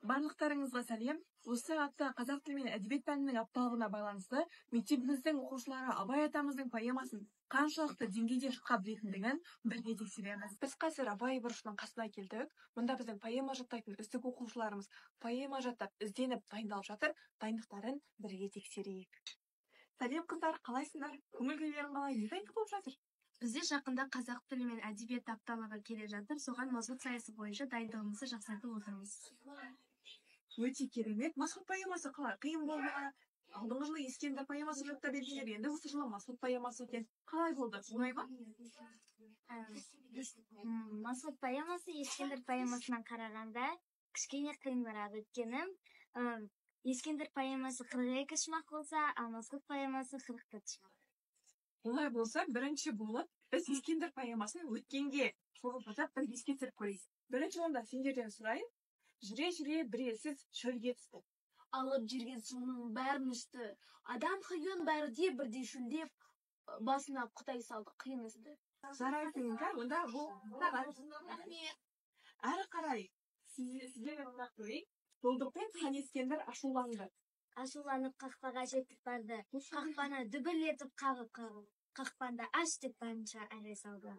Барлықтарыңызға сәлем. Осы апта қазақ тілі мен әдебиет пәнінің апталығына байланысты мектебіміздің оқушылары Абай атамыздың поэмасын қаншалықты деңгейде жатқа білетіндігін бірге тексереміз. Біз қазір Абай бұрышының қасына келдік. Мұнда біздің поэма жаттайтын үздік оқушыларымыз поэма жаттап, ізденіп дайындалып жатыр. Дайындықтарын бірге тексерейік. Сәлем қыздар, қалайсыңдар? Көңіл күйлерің қалай? Не дайындық болып жатыр? Бізде жақында қазақ тілі мен әдебиет апталығы келе жатыр. Соған мазмұт сайысы бойынша дайындығымызды жақсартып отырмыз. Өте керемет. Масғұт поэмасы қалай? Қиын болды ма? Алдыңғы жылы Ескендір поэмасы жаттап едіңдер, енді осы жылы Масғұт поэмасы екен. Қалай болды? Оңай ма? Масғұт поэмасы Ескендір поэмасынан қарағанда кішкене қиынырақ, өйткені Ескендір поэмасы 42 шумақ болса, ал Масғұт поэмасы 44 шумақ. Олай болса, бірінші болып біз Ескендір поэмасын өткенге соғып жатып бір еске түсіріп көрейік. Бірінші онда сендерден сұрайын. Жүре-жүре бір елсіз шөлге түсті. Алып жүрген суының бәрін ішті. Адам қиын бәрі бірдей шөлдеп, басына Құдай салды қиын істі. Жарайды, онда бұл әрі қарай сіздерге мына көрейік. Жолдықпен хан Ескендір ашуланды. Ашуланып қақпаға жетіп барды. Қақпаны дүбірлетіп қағып, қақпанды аш деп барынша әре салды.